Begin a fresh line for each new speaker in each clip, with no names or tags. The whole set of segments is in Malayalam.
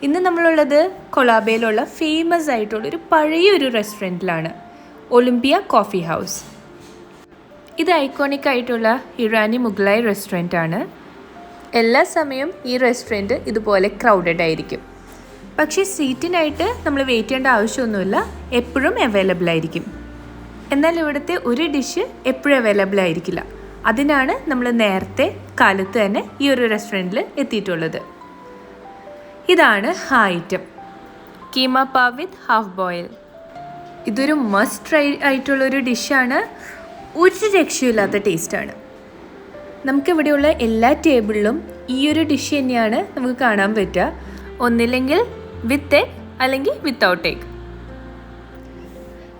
ഇന്ന് നമ്മളുള്ളത് കൊളാബയിലുള്ള ഫേമസ് ആയിട്ടുള്ളൊരു പഴയൊരു റെസ്റ്റോറൻറ്റിലാണ്, ഒളിമ്പിയ കോഫി ഹൗസ്. ഇത് ഐക്കോണിക് ആയിട്ടുള്ള ഇറാനി മുഗളായി റെസ്റ്റോറൻ്റ് ആണ്. എല്ലാ സമയവും ഈ റെസ്റ്റോറൻറ്റ് ഇതുപോലെ ക്രൗഡഡ് ആയിരിക്കും. പക്ഷേ സീറ്റിനായിട്ട് നമ്മൾ വെയിറ്റ് ചെയ്യേണ്ട ആവശ്യമൊന്നുമില്ല, എപ്പോഴും അവൈലബിൾ ആയിരിക്കും. എന്നാൽ ഇവിടുത്തെ ഒരു ഡിഷ് എപ്പോഴും അവൈലബിൾ ആയിരിക്കില്ല. അതിനാണ് നമ്മൾ നേരത്തെ കാലത്ത് തന്നെ ഈ ഒരു റെസ്റ്റോറൻറ്റിൽ എത്തിയിട്ടുള്ളത്. ഇതാണ് ആ item, keema pav with half boil. ഇതൊരു മസ്റ്റ് ട്രൈ ആയിട്ടുള്ളൊരു ഡിഷാണ്. ഒരു രക്ഷയില്ലാത്ത ടേസ്റ്റാണ്. നമുക്കിവിടെയുള്ള എല്ലാ ടേബിളിലും ഈ ഒരു ഡിഷ് തന്നെയാണ് നമുക്ക് കാണാൻ പറ്റുക. ഒന്നില്ലെങ്കിൽ വിത്ത് എഗ് അല്ലെങ്കിൽ വിത്തൗട്ട് എഗ്.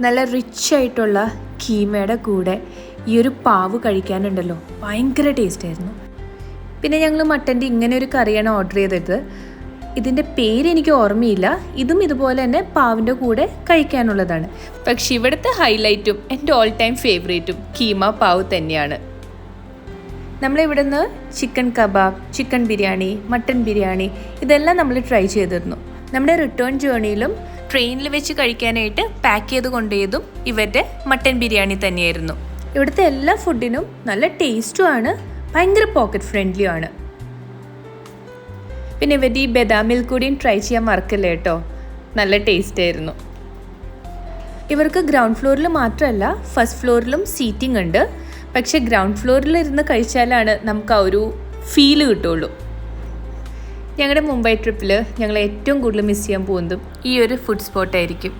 നല്ല റിച്ച് ആയിട്ടുള്ള കീമയുടെ കൂടെ ഈ ഒരു പാവ് കഴിക്കാനുണ്ടല്ലോ, ഭയങ്കര ടേസ്റ്റായിരുന്നു. പിന്നെ ഞങ്ങൾ മട്ടൻ്റെ ഇങ്ങനെ ഒരു കറിയാണ് ഓർഡർ ചെയ്തത്. ഇതിൻ്റെ പേരെനിക്ക് ഓർമ്മയില്ല. ഇതും ഇതുപോലെ തന്നെ പാവിൻ്റെ കൂടെ കഴിക്കാനുള്ളതാണ്. പക്ഷെ ഇവിടുത്തെ ഹൈലൈറ്റും എൻ്റെ ഓൾ ടൈം ഫേവറേറ്റും കീമ പാവ് തന്നെയാണ്. നമ്മളിവിടെ നിന്ന് chicken kebab, chicken biryani, mutton biryani ഇതെല്ലാം നമ്മൾ ട്രൈ ചെയ്തിരുന്നു. നമ്മുടെ റിട്ടേൺ ജേർണിയിലും ട്രെയിനിൽ വെച്ച് കഴിക്കാനായിട്ട് പാക്ക് ചെയ്ത് കൊണ്ടുപോയതും ഇവരുടെ മട്ടൻ ബിരിയാണി തന്നെയായിരുന്നു. ഇവിടുത്തെ എല്ലാ ഫുഡിനും നല്ല ടേസ്റ്റുമാണ്, ഭയങ്കര പോക്കറ്റ് ഫ്രണ്ട്ലിയുമാണ്. പിന്നെ ഇവരുടെ ഈ ബദാമിൽ കൂടിയും ട്രൈ ചെയ്യാൻ മറക്കില്ല കേട്ടോ, നല്ല ടേസ്റ്റ് ആയിരുന്നു. ഇവർക്ക് ഗ്രൗണ്ട് ഫ്ലോറിൽ മാത്രമല്ല ഫസ്റ്റ് ഫ്ലോറിലും സീറ്റിംഗ് ഉണ്ട്. പക്ഷേ ഗ്രൗണ്ട് ഫ്ലോറിൽ ഇരുന്ന് കഴിച്ചാലാണ് നമുക്ക് ആ ഒരു ഫീല് കിട്ടുള്ളൂ. ഞങ്ങളുടെ മുംബൈ ട്രിപ്പിൽ ഞങ്ങൾ ഏറ്റവും കൂടുതൽ മിസ് ചെയ്യാൻ പോകുന്നതും ഈ ഒരു ഫുഡ് സ്പോട്ടായിരിക്കും.